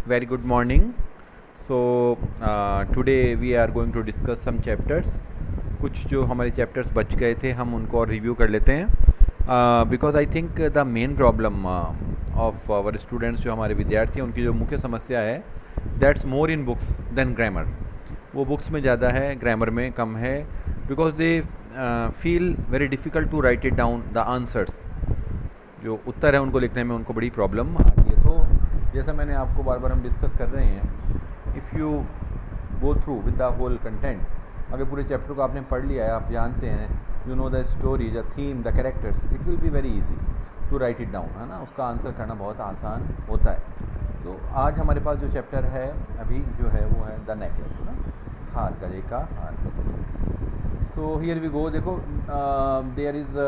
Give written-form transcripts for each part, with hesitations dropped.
Very good morning. Today we are going to discuss some chapters. कुछ जो हमारे chapters बच गए थे हम उनको और रिव्यू कर लेते हैं because I think the main problem of our students जो हमारे विद्यार्थी हैं उनकी जो मुख्य समस्या है that's more in books than grammar. वो बुक्स में ज़्यादा है, ग्रामर में कम है, because they feel very difficult to write it down the answers. जो उत्तर है उनको लिखने में उनको बड़ी प्रॉब्लम आती है. तो जैसा मैंने आपको बार बार हम डिस्कस कर रहे हैं, if you go through with the whole content, अगर पूरे चैप्टर को आपने पढ़ लिया है, आप जानते हैं, you know the story, the theme, the characters, it will be very easy to write it down, है ना. उसका आंसर करना बहुत आसान होता है. तो आज हमारे पास जो चैप्टर है अभी जो है वो है द नेकलेस, है ना, हार, गले का हार. So here we go. देखो there is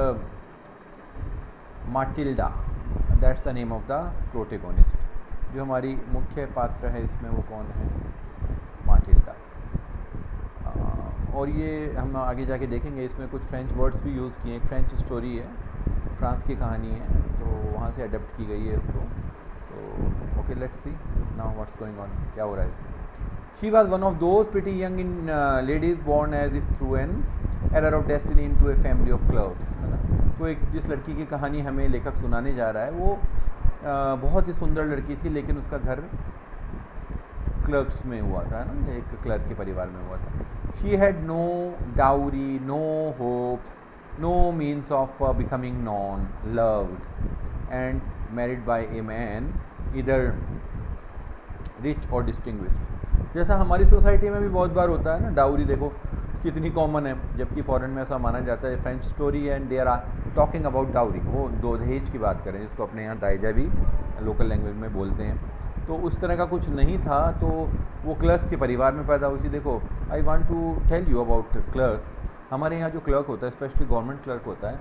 Matilda, that's the name of the protagonist. जो हमारी मुख्य पात्र है इसमें वो कौन है? माटिल्डा. और ये हम आगे जाके देखेंगे, इसमें कुछ फ्रेंच वर्ड्स भी यूज़ किए. एक फ्रेंच स्टोरी है, फ्रांस की कहानी है, तो वहाँ से अडेप्ट की गई है इसको. तो okay, let's see now what's going on, क्या हो रहा है इसमें. She was one of those pretty young in ladies born as if through an error of destiny into a family of clerks, है ना. तो एक जिस लड़की की कहानी हमें लेखक सुनाने जा रहा है वो बहुत ही सुंदर लड़की थी, लेकिन उसका घर क्लर्क्स में हुआ था, है ना, एक क्लर्क के परिवार में हुआ था. She had no dowry, no hopes, no means of becoming known, loved and married by a man either rich और डिस्टिंग्विश्ड. जैसा हमारी सोसाइटी में भी बहुत बार होता है ना, डाउरी देखो कितनी कॉमन है, जबकि फॉरेन में ऐसा माना जाता है. French story and they are talking about dowry. वो दो दहेज की बात करें, जिसको अपने यहाँ दायजा भी लोकल लैंग्वेज में बोलते हैं. तो उस तरह का कुछ नहीं था. तो वो क्लर्क्स के परिवार में पैदा हुई थी. देखो, I want to tell you about clerks. हमारे यहाँ जो क्लर्क होता है, स्पेशली गवर्नमेंट क्लर्क होता है,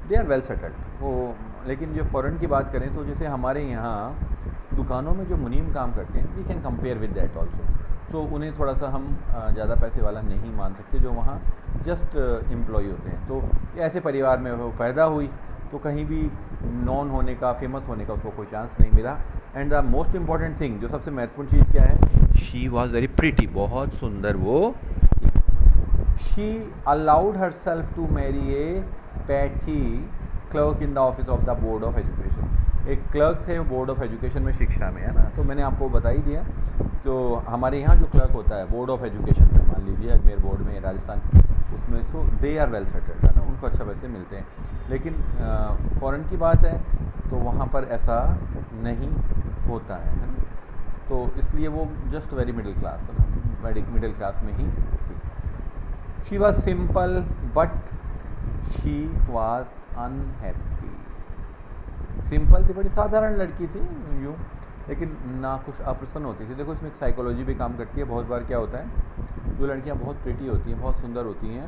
दे आर वेल सेटल्ड. वो लेकिन जो फ़ॉरेन की बात करें तो जैसे हमारे यहाँ दुकानों में जो मुनीम काम करते हैं, we can compare with that also. So उन्हें थोड़ा सा हम ज़्यादा पैसे वाला नहीं मान सकते, जो वहाँ जस्ट एम्प्लॉय होते हैं. तो ऐसे परिवार में वो पैदा हुई, तो कहीं भी नॉन होने का, फेमस होने का उसको कोई चांस नहीं मिला. And the most important thing, जो सबसे महत्वपूर्ण चीज़ क्या है, शी वॉज वेरी प्रिटी, बहुत सुंदर वो. She allowed herself to marry a petty clerk in the office of the board of education. एक क्लर्क थे वो बोर्ड ऑफ एजुकेशन में, शिक्षा में, है ना. तो मैंने आपको बता ही दिया. तो हमारे यहाँ जो क्लर्क होता है बोर्ड ऑफ एजुकेशन में, मान लीजिए अजमेर बोर्ड में, राजस्थान, उसमें, सो दे आर वेल सेटल्ड, है ना, उनको अच्छा पैसे मिलते हैं. लेकिन फॉरेन की बात है तो वहाँ पर ऐसा नहीं होता है ना. तो इसलिए वो जस्ट वेरी मिडिल क्लास, है ना, मिडिल क्लास में ही थी. She was simple but she was unhappy. Simple थी, बड़ी साधारण लड़की थी यूँ, लेकिन ना कुछ अप्रसन्न होती थी. देखो, इसमें एक साइकोलॉजी भी काम करती है. बहुत बार क्या होता है, जो लड़कियां बहुत प्रिटी होती हैं, बहुत सुंदर होती हैं,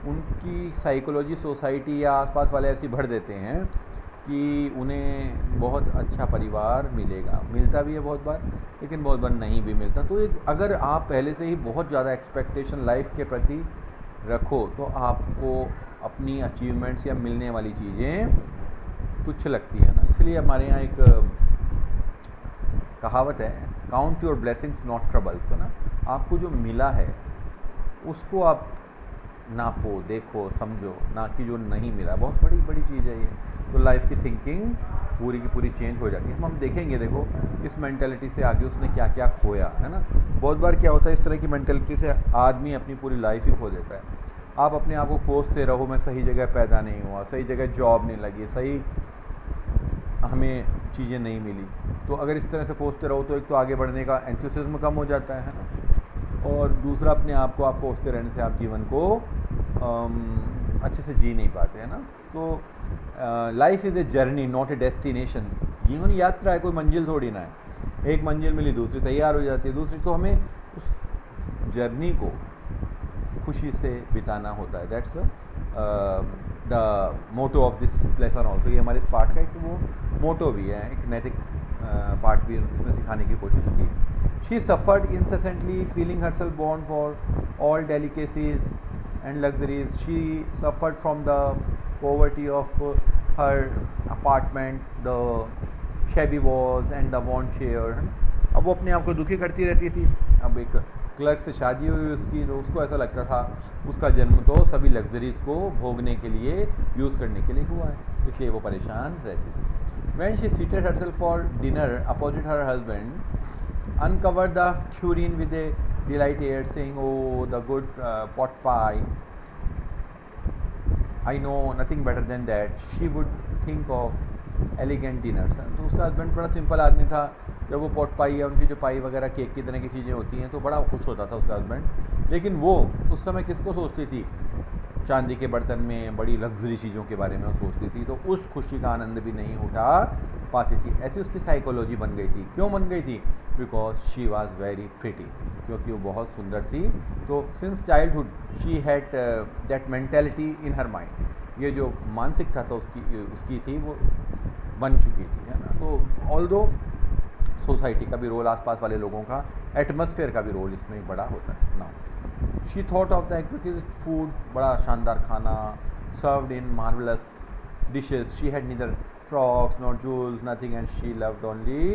उनकी साइकोलॉजी सोसाइटी या आसपास वाले ऐसी भर देते हैं कि उन्हें बहुत अच्छा परिवार मिलेगा. मिलता भी है बहुत बार, लेकिन बहुत बार नहीं भी मिलता. तो अगर आप पहले से ही बहुत ज़्यादा एक्सपेक्टेशन लाइफ के प्रति रखो, तो आपको अपनी अचीवमेंट्स या मिलने वाली चीज़ें तुच्छ लगती है ना. इसलिए हमारे यहाँ एक कहावत है, count your blessings not troubles, है ना. आपको जो मिला है उसको आप नापो, देखो, समझो, ना कि जो नहीं मिला. बहुत बड़ी बड़ी चीज़ है ये. तो लाइफ की थिंकिंग पूरी की पूरी चेंज हो जाती है. हम देखेंगे, देखो, इस मेंटालिटी से आगे उसने क्या क्या खोया, है ना. बहुत बार क्या होता है, इस तरह की मेंटालिटी से आदमी अपनी पूरी लाइफ ही खो देता है. आप अपने आप को कोसते रहो, मैं सही जगह पैदा नहीं हुआ, सही जगह जॉब नहीं लगी, सही हमें चीज़ें नहीं मिली. तो अगर इस तरह से कोसते रहो तो एक तो आगे बढ़ने का एंथुसिज्म कम हो जाता है ना, और दूसरा अपने आप को आप कोसते रहने से आप जीवन को अच्छे से जी नहीं पाते, हैं ना. तो life is a journey not a destination. जीवन यात्रा है, कोई मंजिल थोड़ी ना है. एक मंजिल मिली, दूसरी तैयार हो जाती है, दूसरी. तो हमें उस जर्नी को खुशी से बिताना होता है. That's the motto of this lesson also. ये हमारे इस पाठ का एक वो मोटो भी है, एक नैतिक पाठ भी इसमें सिखाने की कोशिश की. She suffered incessantly, feeling herself born for all delicacies and luxuries. She suffered from the poverty of her apartment, the shabby walls and the worn chair. अब अब वो अपने आप को दुखी करती रहती थी। अब एक क्लर्क से शादी हुई उसकी, तो उसको ऐसा लगता था उसका जन्म तो सभी लग्जरीज को भोगने के लिए, यूज़ करने के लिए हुआ है, इसलिए वो परेशान रहती थी। When she seated herself for dinner opposite her husband, uncovered the tureen with a delighted air, saying, "Oh, the good pot pie! I know nothing better than that." She would think of elegant dinners. तो उसका husband बड़ा simple आदमी था। जब वो pot पाई या उनकी जो पाई वगैरह केक की तरह की चीज़ें होती हैं तो बड़ा खुश होता था उसका हस्बैंड। लेकिन वो उस समय किसको सोचती थी? चांदी के बर्तन में बड़ी लग्जरी चीज़ों के बारे में वो सोचती थी, तो उस खुशी का आनंद भी नहीं उठा पाती थी। ऐसी उसकी साइकोलॉजी बन गई थी। क्यों बन गई थी? Because she was very pretty, क्योंकि वो बहुत सुंदर थी। तो since childhood she had that mentality in her mind. ये जो मानसिकता था उसकी थी वो बन चुकी थी, है ना। तो ऑल्दो सोसाइटी का भी रोल, आसपास वाले लोगों का, एटमॉस्फेयर का भी रोल इसमें बड़ा होता है ना। She thought of the activities food, बड़ा शानदार खाना, served in marvellous dishes. She had neither frocks not jewels nothing and she loved only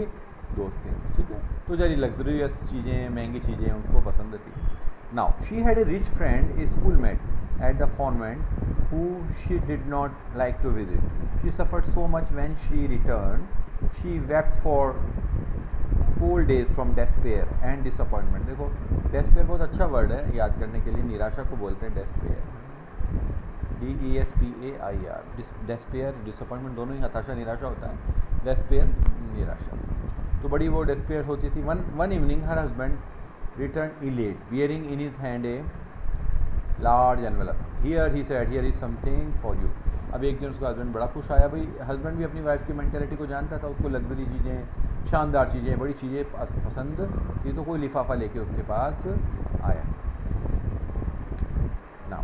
those things. ठीक है, तो जरी लग्जरियस चीज़ें, महंगी चीज़ें उनको पसंद थी। Now she had a rich friend, a schoolmate at the convent, who she did not like to visit. She suffered so much when she returned. She wept for whole days from despair and disappointment. देखो, despair बहुत अच्छा word है याद करने के लिए। निराशा को बोलते हैं despair, DESPAIR। despair, disappointment दोनों ही हताशा निराशा होता है। despair निराशा, तो बड़ी वो despair होती थी। One evening her husband returned elate, bearing in his hand a large envelope. Here he said, here is something for you. अब एक दिन उसका हस्बैंड बड़ा खुश आया। भाई हस्बैंड भी अपनी वाइफ की मेंटेलिटी को जानता था, उसको लग्जरी चीज़ें, शानदार चीज़ें, बड़ी चीज़ें पसंद थी। तो कोई लिफाफा लेके उसके पास आया। Now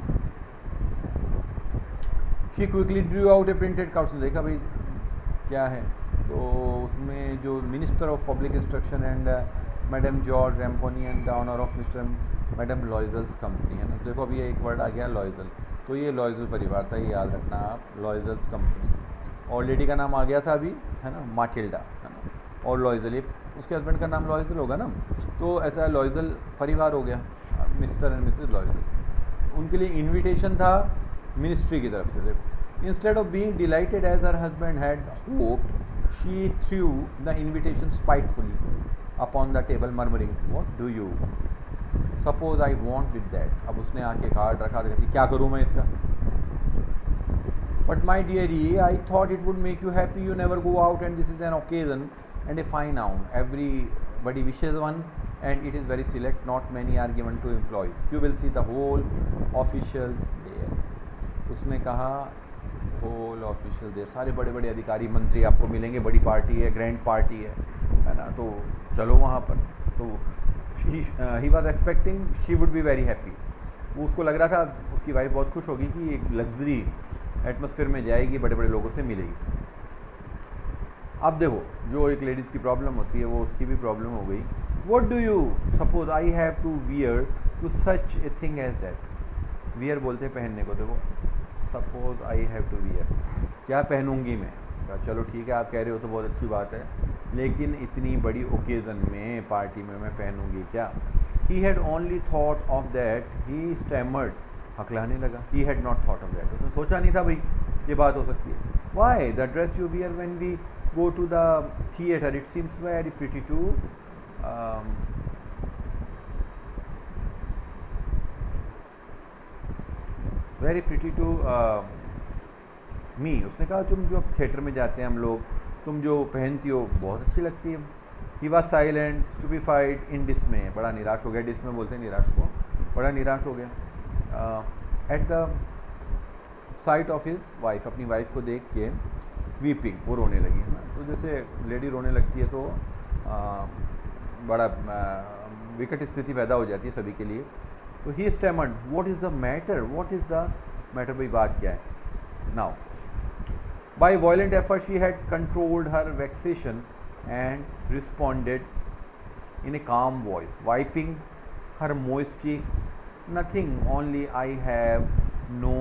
she quickly drew out a printed card. उसने देखा भाई क्या है, तो उसमें जो minister of public instruction and madam George Ramponneau and the honour of mister madam Loisel's company, है ना। देखो अभी ये एक वर्ड आ गया लॉयजल, तो ये लॉयजल परिवार था, ये याद रखना आप, लॉयजल्स कंपनी। और लेडी का नाम आ गया था अभी, है ना, माटिल्डा, है ना। और लॉयजल, ये उसके हस्बैंड का नाम लॉयजल होगा ना, तो ऐसा लॉयजल परिवार हो गया, मिस्टर एंड मिसेस लॉयजल। उनके लिए इन्विटेशन था मिनिस्ट्री की तरफ से। देखो, instead of being delighted as her husband had hoped, she threw the invitation spitefully upon the table murmuring, what do you suppose I want with that. अब उसने आके कार्ड रखा, कहती क्या करूँ मैं इसका। But my dearie, I thought it would make you happy, you never go out and this is an occasion and a fine known, everybody wishes one and it is very select, not many are given to employees, you will see the whole officials there. उसने कहा whole official there, सारे बड़े बड़े अधिकारी मंत्री आपको मिलेंगे, बड़ी पार्टी है, ग्रैंड पार्टी है ना, तो चलो वहाँ पर। तो he was expecting she would be very happy. वो उसको लग रहा था उसकी वाइफ बहुत खुश होगी कि एक लग्जरी एटमॉस्फेयर में जाएगी, बड़े बड़े लोगों से मिलेगी। अब देखो, जो एक लेडीज़ की प्रॉब्लम होती है वो उसकी भी प्रॉब्लम हो गई। What do you suppose I have to wear to such a thing as that. Wear बोलते हैं पहनने को। देखो, suppose I have to wear, क्या पहनूंगी मैं। चलो ठीक है, आप कह रहे हो तो बहुत अच्छी बात है, लेकिन इतनी बड़ी ओकेज़न में, पार्टी में मैं पहनूंगी क्या। He had only thought of that, he stammered, हकलाने लगा। He had not thought of that, उसने सोचा नहीं था भाई ये बात हो सकती है। Why the dress you wear when we go to the theatre, it seems very pretty to very pretty to me. उसने कहा तुम जो थिएटर में जाते हैं हम लोग, तुम जो पहनती हो बहुत अच्छी लगती है। ही वॉज साइलेंट स्टूपिफाइड इन डिसमे, बड़ा निराश हो गया। डिसमे बोलते हैं निराश को, बड़ा निराश हो गया। At the site of his wife, अपनी वाइफ को देख के, वीपिंग, वो रोने लगी, है ना। तो जैसे लेडी रोने लगती है तो बड़ा विकट स्थिति पैदा हो जाती है सभी के लिए। तो he stammered, what is the matter, what is the matter, भाई बात क्या है। Now by violent effort she had controlled her vexation and responded in a calm voice, wiping her moist cheeks, nothing, only I have no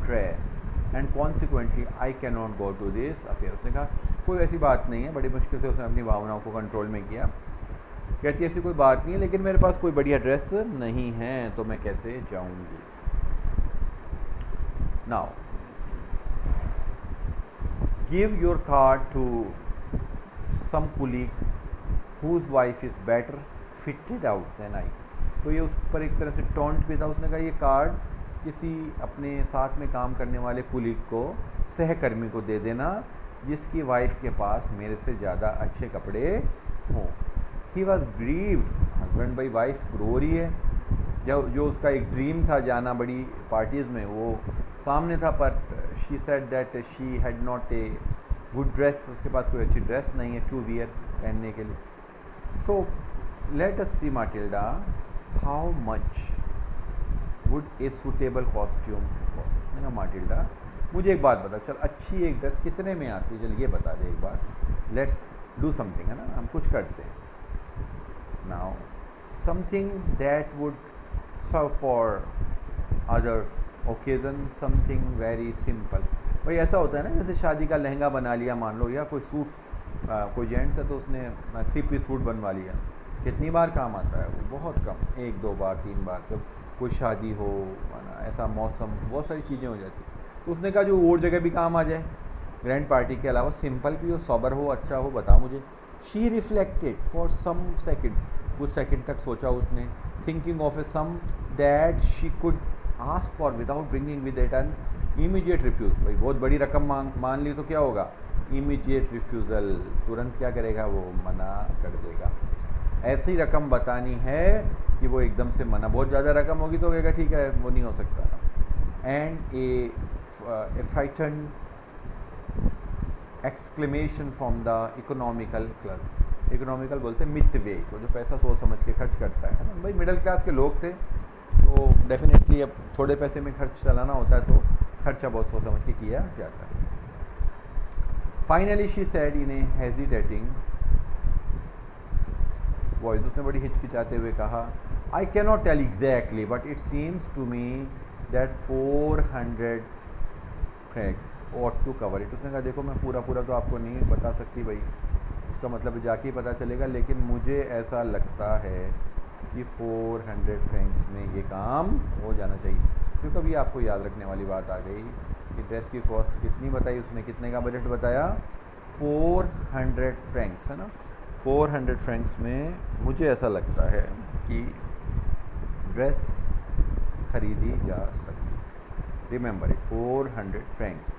dress and consequently I cannot go to this affair। उसने कहा कोई ऐसी बात नहीं है, बड़ी मुश्किल से उसने अपनी भावनाओं को कंट्रोल में किया। कहती है ऐसी कोई बात नहीं है, लेकिन मेरे पास कोई बढ़िया ड्रेस नहीं है, तो मैं कैसे जाऊंगी। Now give your card to some colleague whose wife is better fitted out than I. तो ये उस पर एक तरह से टॉन्ट भी था। उसने कहा ये कार्ड किसी अपने साथ में काम करने वाले कुलीग को, सहकर्मी को दे देना जिसकी वाइफ के पास मेरे से ज़्यादा अच्छे कपड़े हों। ही वॉज ग्रीव्ड, हस्बैंड भाई वाइफ रो रही है। जो उसका एक ड्रीम था जाना बड़ी पार्टीज़ में, वो सामने था, पर she said that she had not a good dress, उसके पास कोई अच्छी ड्रेस नहीं है टू वियर, पहनने के लिए। So let us see Matilda how much would a suitable costume cost. मैंने कहा माटिल्डा मुझे एक बात बता, चल अच्छी एक ड्रेस कितने में आती है, चल ये बता दे एक बार, लेट्स डू समथिंग, है ना, हम कुछ करते हैं। Now something that would serve for other occasion, something very simple. भाई ऐसा होता है ना, जैसे शादी का लहंगा बना लिया मान लो, या कोई सूट, कोई जेंट्स है तो उसने 3 पीस सूट बनवा लिया, कितनी बार काम आता है वो, बहुत कम, 1 2 बार 3 बार। जब कोई शादी हो ना, ऐसा मौसम, बहुत सारी चीज़ें हो जाती, तो उसने कहा जो और जगह भी काम आ जाए, ग्रैंड पार्टी के अलावा सिंपल भी हो, सोबर हो, अच्छा हो, बता मुझे। She reflected for some seconds, कुछ सेकंड तक सोचा उसने, thinking of a sum that she could ask for without bringing with it an immediate refuse. भाई बहुत बड़ी रकम मान ली तो क्या होगा, इमीडिएट रिफ्यूज़ल, तुरंत क्या करेगा वो, मना कर देगा। ऐसी रकम बतानी है कि वो एकदम से मना, बहुत ज़्यादा रकम होगी तो कहेगा ठीक है वो नहीं हो सकता। And A frighten exclamation from the economical clerk. Economical बोलते हैं मितव्यय को, जो पैसा सोच समझ के खर्च करता है ना। भाई मिडिल क्लास के लोग थे तो डेफिनेटली अब थोड़े पैसे में खर्च चलाना होता है, तो खर्चा बहुत सोच समझ के किया जाता है। Finally she said in a hesitating voice, उसने बड़ी हिचकिचाते हुए कहा, I can not tell exactly but it seems to me that 400 francs ought to cover it. उसने कहा देखो मैं पूरा तो आपको नहीं बता सकती भाई, उसका मतलब जाके ही पता चलेगा, लेकिन मुझे ऐसा लगता है कि 400 फ्रैंक्स में ये काम हो जाना चाहिए। तो कभी आपको याद रखने वाली बात आ गई कि ड्रेस की कॉस्ट कितनी बताई उसने, कितने का बजट बताया, 400 फ्रैंक्स, है ना। 400 फ्रैंक्स में मुझे ऐसा लगता है कि ड्रेस खरीदी जा सकती। Remember it, 400 francs.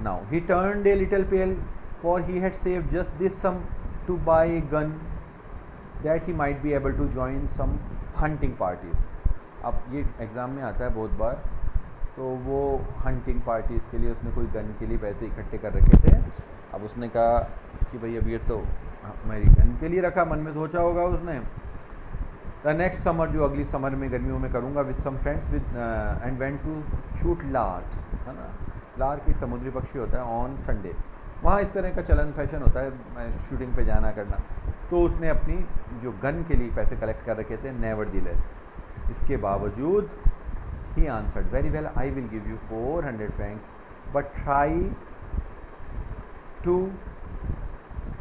Now he turned a little pale for he had saved just this sum to buy a gun that he might be able to join some hunting parties. अब ये exam में आता है बहुत बार, तो वो hunting parties के लिए उसने कोई गन के लिए पैसे इकट्ठे कर रखे थे। अब उसने कहा कि भाई अब ये तो मेरी गन के लिए रखा, मन में सोचा होगा उसने, द नेक्स्ट समर, जो अगली समर में गर्मियों में करूँगा, with some friends with and went to shoot larks, है ना। लार्क एक समुद्री पक्षी होता है, ऑन संडे, वहाँ इस तरह का चलन फैशन होता है शूटिंग पे जाना करना। तो उसने अपनी जो गन के लिए पैसे कलेक्ट कर रखे थे, नेवरदीलेस, इसके बावजूद he answered, very well I will give you 400 francs but try to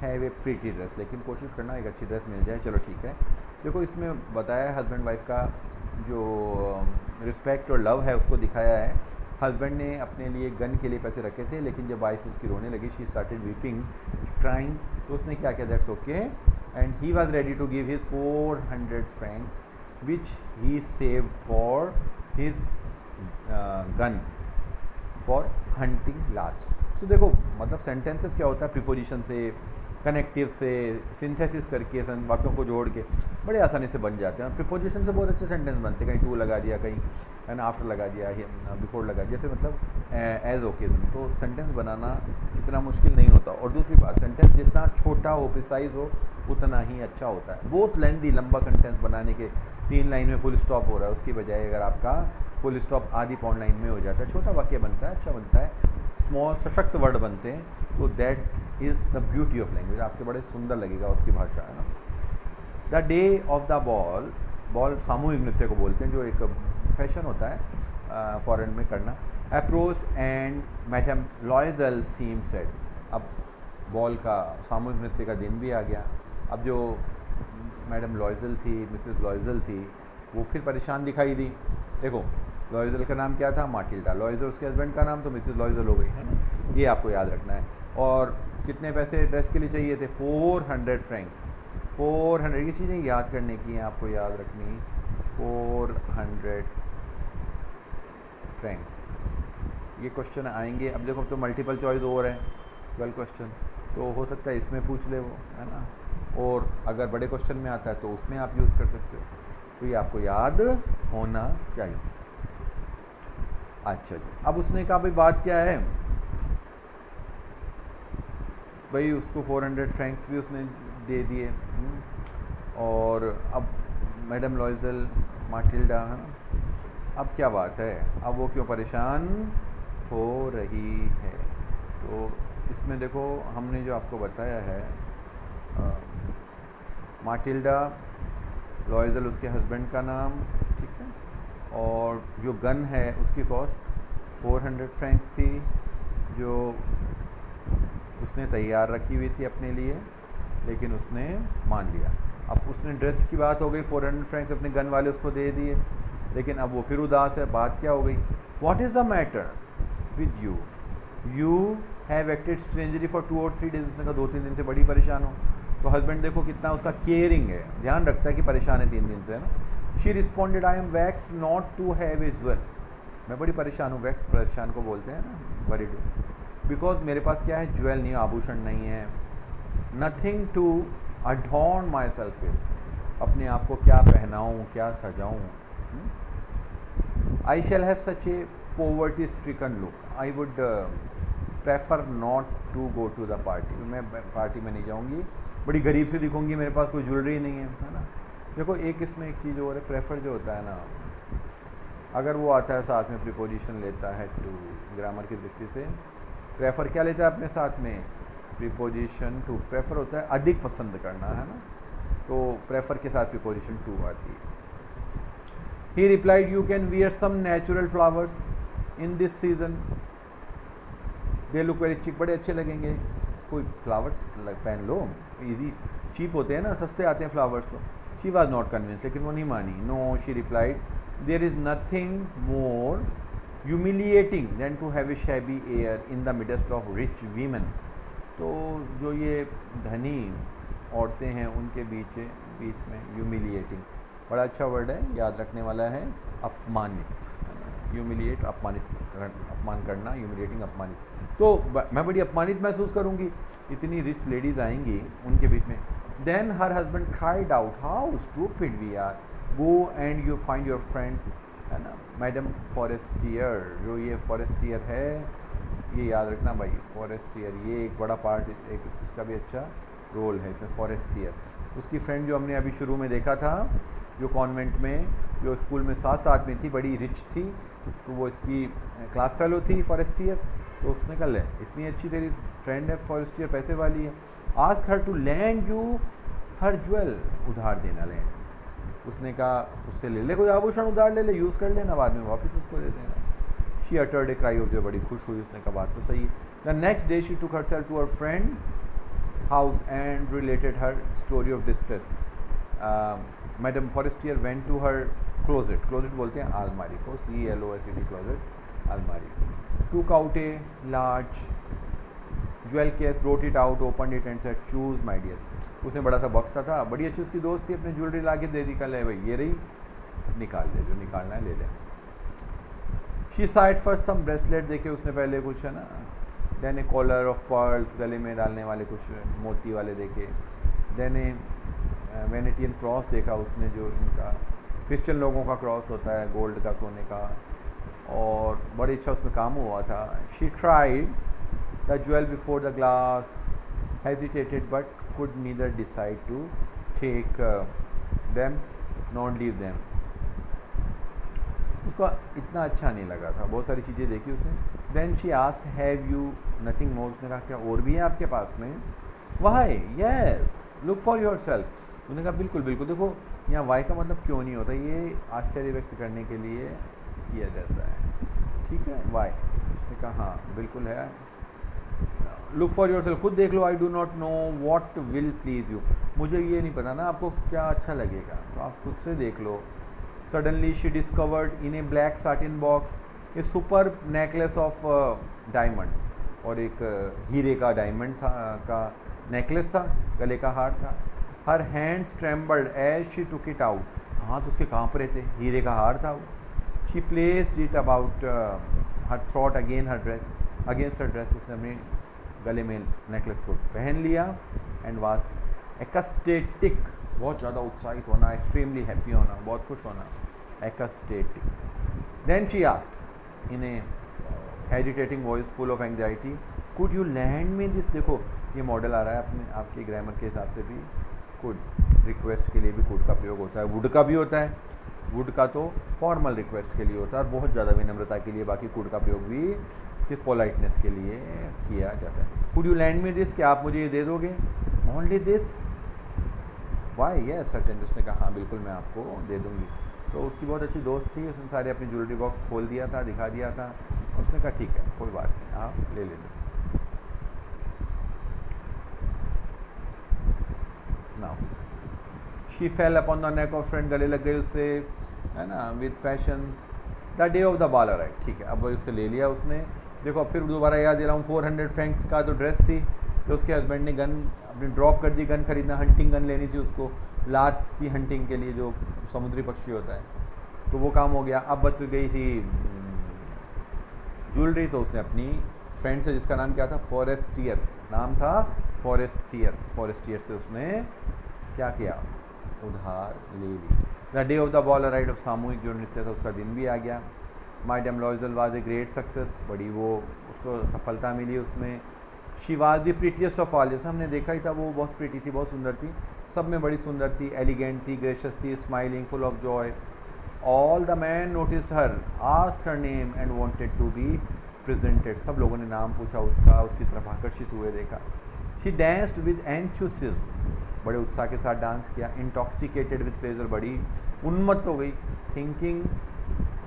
have a pretty dress, लेकिन कोशिश करना एक अच्छी ड्रेस मिल जाए। चलो ठीक है। देखो इसमें बताया है हस्बैंड वाइफ का जो रिस्पेक्ट और लव है उसको दिखाया है। हस्बैंड ने अपने लिए गन के लिए पैसे रखे थे, लेकिन जब वाइफ उसकी रोने लगी, शी स्टार्टेड वीपिंग क्राइंग, तो उसने क्या किया, that's okay, and he was ready to give his 400 francs which he saved for his gun for hunting larks. तो देखो मतलब सेंटेंसेस क्या होता है, प्रीपोजिशन से, कनेक्टिव से, सिंथेसिस करके वाक्यों को जोड़ के बड़े आसानी से बन जाते हैं। प्रीपोजिशन से बहुत अच्छे सेंटेंस बनते हैं, कहीं टू लगा दिया, कहीं एंड आफ्टर लगा दिया, बिफोर लगा दिया, जैसे मतलब एज ओकेजन। तो सेंटेंस बनाना इतना मुश्किल नहीं होता। और दूसरी बात, सेंटेंस जितना छोटा हो, प्रिसाइज हो, उतना ही अच्छा होता है। बहुत लेंथी लंबा सेंटेंस बनाने के 3 लाइन में फुल स्टॉप हो रहा है, उसकी बजाय अगर आपका फुल स्टॉप आधी पौन लाइन में हो जाता है, छोटा वाक्य बनता है, अच्छा बनता है, स्मॉल सशक्त वर्ड बनते हैं, तो that is the beauty of language. आपके बड़े सुंदर लगेगा उसकी भाषा, है ना। The day of the ball, ball सामूहिक नृत्य को बोलते हैं, जो एक फैशन होता है फॉरेन में करना। Approached and madam Loisel seem sad, अब बॉल का सामूहिक नृत्य का दिन भी आ गया। अब जो मैडम लॉयजल थी, मिसेस लॉयजल थी, वो फिर परेशान दिखाई दी। देखो लॉयजल का नाम क्या था, माटिल्डा, लॉयजल उसके हस्बैंड का नाम, तो मिसेस लॉयजल हो गई, है ना। ये आपको याद रखना है। और कितने पैसे ड्रेस के लिए चाहिए थे, 400 फ्रैंक्स। 400, ये चीज़ें याद करने की हैं, आपको याद रखनी। 400 फ्रैंक्स, ये क्वेश्चन आएंगे। अब देखो, अब तो मल्टीपल चॉइस और है 12 क्वेश्चन, तो हो सकता है इसमें पूछ ले वो, है ना। और अगर बड़े क्वेश्चन में आता है तो उसमें आप यूज़ कर सकते हो। तो ये आपको याद होना चाहिए। अच्छा जी, अब उसने कहा भाई बात क्या है, भाई उसको 400 फ्रैंक्स भी उसने दे दिए। और अब मैडम लॉयजल, माटिल्डा, है ना, अब क्या बात है, अब वो क्यों परेशान हो रही है। तो इसमें देखो, हमने जो आपको बताया है, माटिल्डा, लॉयजल उसके हस्बैंड का नाम, ठीक है, और जो गन है उसकी कॉस्ट 400 फ्रैंक्स थी, जो उसने तैयार रखी हुई थी अपने लिए, लेकिन उसने मान लिया। अब उसने ड्रेस की बात हो गई, 400 फ्रैंक्स अपने गन वाले उसको दे दिए, लेकिन अब वो फिर उदास है। बात क्या हो गई, what is the matter with you, you have acted strangely for 2 और 3 डेज। उसने कहा 2-3 दिन से बड़ी परेशान हो। तो हस्बैंड देखो कितना उसका केयरिंग है, ध्यान रखता है कि परेशान है 3 दिन से, है ना। She responded, I am vexed not to have a jewel, मैं बड़ी परेशान हूँ, वैक्स परेशान को बोलते हैं ना, वरीड, बिकॉज मेरे पास क्या है, ज्वेल नहीं, आभूषण नहीं है, nothing to adorn myself with, अपने आप को क्या पहनाऊँ, क्या सजाऊँ। I shall have such a poverty stricken look, I would prefer not to go to the party, मैं पार्टी में नहीं जाऊँगी, बड़ी गरीब से दिखूँगी, मेरे पास कोई ज्वेलरी नहीं है ना। देखो एक इसमें एक चीज़ और है, प्रेफर जो होता है ना, अगर वो आता है साथ में प्रीपोजिशन लेता है टू, ग्रामर की दृष्टि से प्रेफर क्या लेता है अपने साथ में, प्रीपोजिशन टू। प्रेफर होता है अधिक पसंद करना, है ना, तो प्रेफर के साथ प्रीपोजिशन टू आती है। He replied, you can wear some natural flowers in this season, they look very cheap, बड़े अच्छे लगेंगे, कोई फ्लावर्स पहन लो, इजी चीप होते हैं ना, सस्ते आते हैं फ्लावर्स। तो शी वॉज नॉट कन्विंस, लेकिन वो नहीं मानी। No, she replied, there is nothing more humiliating than to have a shabby air in the midst of rich women. तो जो ये धनी औरतें हैं उनके बीच में ह्यूमिलिएटिंग, बड़ा अच्छा वर्ड है, याद रखने वाला है, अपमानित, ह्यूमिलिएट, अपमान करना, ह्यूमिलिएटिंग, अपमानित। तो मैं बड़ी अपमानित महसूस करूँगी, इतनी रिच लेडीज़ आएंगी उनके बीच में। Then her husband cried out, how stupid we are, go and you find your friend, है ना, मैडम फॉरेस्टियर, जो ये फॉरेस्टियर है, ये याद रखना भाई, फॉरेस्टियर, ये एक बड़ा पार्ट, एक इसका भी अच्छा रोल है इसमें, फॉरेस्टियर। उसकी फ्रेंड जो हमने अभी शुरू में देखा था, जो कॉन्वेंट में, जो स्कूल में साथ में थी, बड़ी रिच थी, तो वो इसकी क्लास फेलो थी, फॉरेस्टियर। तो उसने कहा, ले इतनी अच्छी तेरी फ्रेंड है फॉरेस्टियर, पैसे वाली है, ask her to lend you her jewel, उधार देना लैंड। उसने कहा उससे ले ले, कोई आभूषण उधार ले ले, यूज़ कर लेना, बाद में वापस उसको दे देना। शी अटर्ड ए क्राई, जो बड़ी खुश हुई, उसने कहा बात तो सही है। The next day she took herself to her friend house and related her story of distress. Madam Forestier went to her closet, closet बोलते हैं अलमारी को, CLOSET, क्लोजेट, अलमारी। Took out a large jewel case, brought it out, open it and said, choose my dear. उसने बड़ा सा box था, बड़ी अच्छी उसकी दोस्त थी, अपनी ज्वेलरी ला के दे दी, कल है भाई ये रही, निकाल ले, जो निकालना है ले ले। She saw first some bracelet देखे उसने पहले कुछ, है ना, then a collar of pearls, गले में डालने वाले कुछ मोती वाले देखे, देन ए वेनेटियन क्रॉस देखा उसने, जो इनका क्रिश्चियन लोगों का क्रॉस होता है, गोल्ड का, सोने का, और बड़ी अच्छा उसमें काम हुआ था। She tried the jewel before the glass, hesitated but could neither decide to take them not leave them. उसको इतना अच्छा नहीं लगा था, बहुत सारी चीज़ें देखी उसने। Then she asked, have you nothing more, उसने कहा क्या और भी है आपके पास में। Why, yes, look for yourself. उसने कहा बिल्कुल बिल्कुल। देखो यहाँ वाई का मतलब क्यों नहीं होता, ये आश्चर्य व्यक्त करने के लिए किया जाता है, ठीक है, वाई। उसने कहा हाँ बिल्कुल है। लुक फॉर योर सेल्फ, खुद देख लो। I do not know what will please you, मुझे ये नहीं पता ना आपको क्या अच्छा लगेगा, तो आप खुद से देख लो। Suddenly she discovered in a black satin box a super necklace of diamond, और एक हीरे का डायमंड था का नेकलेस था, गले का हार था। Her hands trembled as she took it out, हाथ उसके काँप रहे थे, हीरे का हार था वो। She placed it about her throat against her dress, उसने अपने गले में नेकलेस को पहन लिया। एंड वाज एक्सटेटिक, बहुत ज़्यादा उत्साहित होना, एक्सट्रीमली हैप्पी होना, बहुत खुश होना, ecstatic. Then she asked in a hesitating voice full of anxiety, could you lend me this. देखो ये मॉडल आ रहा है अपने आपके ग्रामर के हिसाब से भी, कुड रिक्वेस्ट के लिए भी कुड का प्रयोग होता है, वुड का भी होता है। वुड का तो फॉर्मल रिक्वेस्ट के लिए होता है और बहुत ज़्यादा विनम्रता के लिए, बाकी कुड का प्रयोग भी किस पोलाइटनेस के लिए किया जाता है। Could you lend me this, क्या आप मुझे ये दे दोगे। Only this, why yes certain, उसने कहा हाँ बिल्कुल मैं आपको दे दूँगी। तो उसकी बहुत अच्छी दोस्त थी, उसने सारे अपनी ज्वेलरी बॉक्स खोल दिया था, दिखा दिया था, और उसने कहा ठीक है कोई बात नहीं आप ले लेना। Now she fail upon the neck of friend, गले लग गई उससे, है ना, with patience. The day of the ball right, ठीक है अब वो उससे ले लिया उसने। देखो अब फिर दोबारा याद दिलाऊँ, 400 फ्रैंक्स का जो ड्रेस थी, तो उसके हस्बैंड ने गन अपनी ड्रॉप कर दी, गन खरीदना, हंटिंग गन लेनी थी उसको, लार्क्स की हंटिंग के लिए, जो समुद्री पक्षी होता है, तो वो काम हो गया। अब बच गई थी ज्वेलरी, तो उसने अपनी फ्रेंड से, जिसका नाम क्या था, फॉरेस्टियर नाम था, फॉरेस्टियर से उसने क्या किया, उधार ले ली। The day of the ball arrived, of सामूहिक जो नृत्य था उसका दिन भी आ गया। Madame Loisel was a great success, बड़ी वो उसको सफलता मिली उसमें। She was the prettiest of all, जैसे हमने देखा ही था वो बहुत प्रीटी थी, बहुत सुंदर थी, सब में बड़ी सुंदर थी, एलिगेंट थी, ग्रेशियस थी, smiling, full of joy. All the man noticed her, asked her name and wanted to be presented, सब लोगों ने नाम पूछा उसका, उसकी तरफ आकर्षित हुए देखा। शी डांस्ड विद एंथुसिज्म, बड़े उत्साह के साथ डांस किया। इंटॉक्सिकेटेड विद प्लेजर, बड़ी उन्मत्त हो गई। Thinking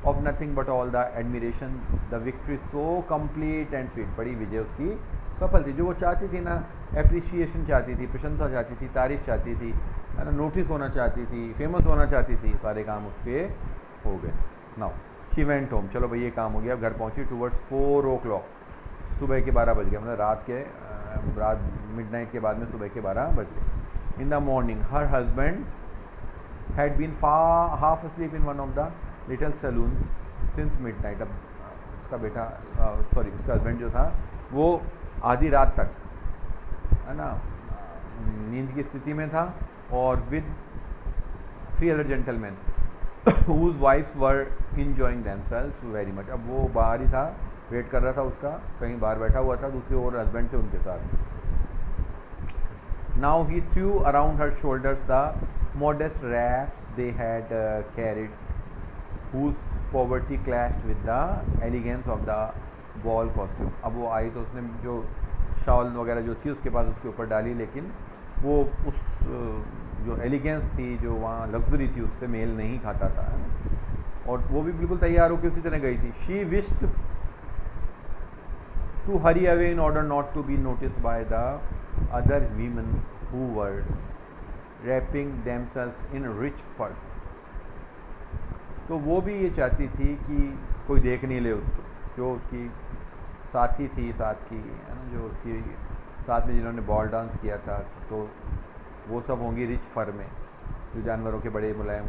of nothing but all the admiration, the victory so complete and sweet, बड़ी विजय उसकी सफल थी। जो वो चाहती थी ना, एप्रिसिएशन चाहती थी, प्रशंसा चाहती थी, तारीफ चाहती थी, है ना, नोटिस होना चाहती थी, फेमस होना चाहती थी, सारे काम उसके हो गए। नाउ शी वेंट होम, चलो भाई ये काम हो गया, घर पहुंची। टूवर्ड्स 4 o'clock, सुबह के 12 बज गए, मतलब रात मिडनाइट के बाद में सुबह के 12 बज गए। In the morning her husband had been half asleep in one of the little salons since midnight. अब उसका उसका हस्बैंड जो था वो आधी रात तक, है ना, नींद की स्थिति में था, और with 3 other gentlemen whose wives were enjoying themselves very much। अब वो बाहर ही था, वेट कर रहा था उसका, कहीं बाहर बैठा हुआ था, दूसरे और हस्बैंड थे उनके साथ। Now he threw around her shoulders the modest wraps they had carried, whose poverty clashed with the elegance of the ball costume। अब वो आई तो उसने जो शॉल वगैरह जो थी उसके पास उसके ऊपर डाली, लेकिन वो उस जो एलिगेंस थी, जो वहाँ लग्जरी थी, उससे मेल नहीं खाता था, है ना। और वो भी बिल्कुल तैयार होकर उसी तरह गई थी। She wished to hurry away in order not to be noticed by the other women who were wrapping themselves in rich furs. तो वो भी ये चाहती थी कि कोई देख नहीं ले उसको, जो उसकी साथी थी, साथ की, है ना, जो उसकी साथ में जिन्होंने बॉल डांस किया था, तो वो सब होंगी रिच फर में, जो जानवरों के बड़े मुलायम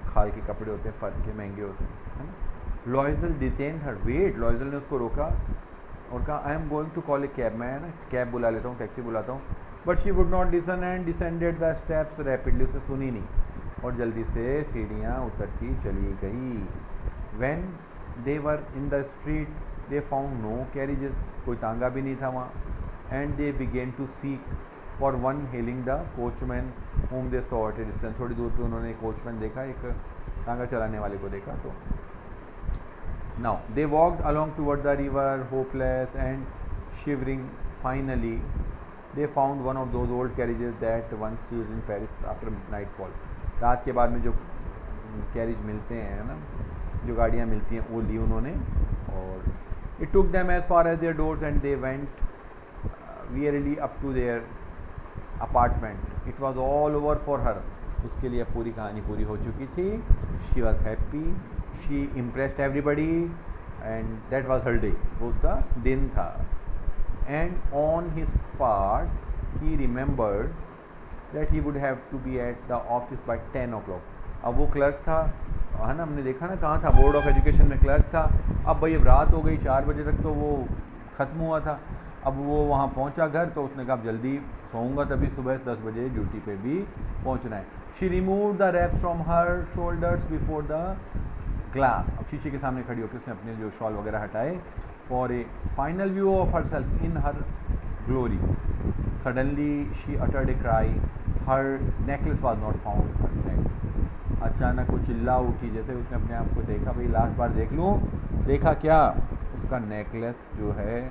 खाल के कपड़े होते हैं, फर के, महंगे होते हैं, है ना। लॉयजल डिटेन हर, वेट, लॉयजल ने उसको रोका और कहा I am going to call a cab, मैं ना कैब बुला लेता हूँ, टैक्सी बुलाता हूँ। But she would not listen and descended the steps rapidly, उसने सुनी नहीं और जल्दी से सीढ़ियाँ उतरती चली गई। When they were in the street they found no carriages, कोई तांगा भी नहीं था वहाँ। And they began to seek for one hailing the coachman whom they saw at a distance, थोड़ी दूर पे उन्होंने एक कोचमैन देखा, एक तांगा चलाने वाले को देखा। तो now they walked along toward the river hopeless and shivering. Finally they found one of those old carriages that once used in Paris after nightfall. रात के बाद में जो कैरिज मिलते हैं ना, जो गाड़ियाँ मिलती हैं, वो ली उन्होंने। और it took them as far as their doors and they went wearily up to their apartment, it was all over for her, उसके लिए पूरी कहानी पूरी हो चुकी थी. She was happy, she impressed everybody and that was her day, वो उसका दिन था. And on his part he remembered that he would have to be at the office by 10 o'clock. अब वो क्लर्क था, है ना, हमने देखा ना कहाँ था, बोर्ड ऑफ एजुकेशन में क्लर्क था. अब भाई अब रात हो गई, 4 बजे तक तो वो ख़त्म हुआ था. अब वो वहाँ पहुँचा घर, तो उसने कहा जल्दी सोऊंगा तभी सुबह 10 बजे ड्यूटी पे भी पहुँचना है. She remove the wraps from her shoulders before the glass. अब शीशे के सामने खड़ी होकर उसने अपने जो शॉल वगैरह हटाए. For a final view of herself in her glory. Suddenly she uttered a cry. Her necklace was not found her neck. अचानक वो चिल्ला उठी, जैसे उसने अपने आप को देखा, भाई लास्ट बार देख लूँ. देखा क्या, उसका नेकलेस जो है,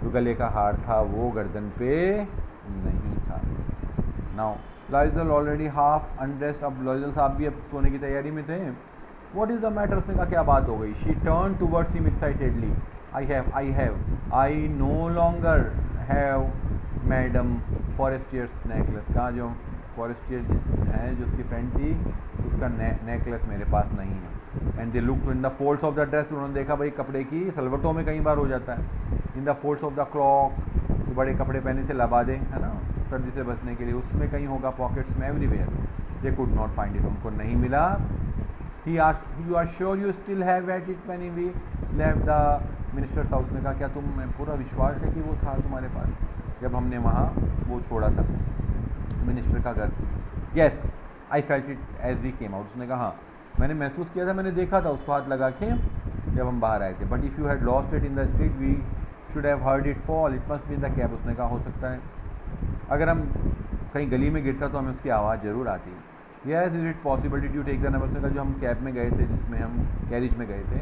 जो गले का हार था, वो गर्दन पे नहीं था. Now लॉयजल already half undressed. अब लॉयजल साहब भी अब सोने की तैयारी में थे. व्हाट इज़ द मैटर, उसने कहा क्या बात हो गई. She turned towards him excitedly. I no longer have madame Forestier's necklace. कहा जो फॉरेस्टियर हैं, जो उसकी फ्रेंड थी, उसका नेकलेस मेरे पास नहीं है. And they look in the folds of the dress. उन्होंने देखा भाई कपड़े की सलवटों में कई बार हो जाता है. In the folds of the clock, जो बड़े कपड़े पहने थे लबादे, है ना, सर्दी से बचने के लिए, उसमें कहीं होगा, पॉकेट्स में, everywhere. They could not find it, उनको नहीं मिला. He asked, you are sure you still have at it when we left the minister's house. में कहा क्या तुम पूरा विश्वास है कि वो था तुम्हारे पास जब हमने वहाँ वो छोड़ा था मिनिस्टर का घर. Yes I felt it as we came out. उसने कहा हाँ, मैंने महसूस किया था, मैंने देखा था उसको हाथ लगा के जब हम बाहर आए थे. But if you had lost it in the street we should have heard it fall. It must be in the cab. उसने कहा हो सकता है अगर हम कहीं गली में गिरता तो हमें उसकी आवाज़ ज़रूर आती. Yes is it possible did you take the number. उसने कहा जो हम कैब में गए थे, जिसमें हम कैरिज में गए थे,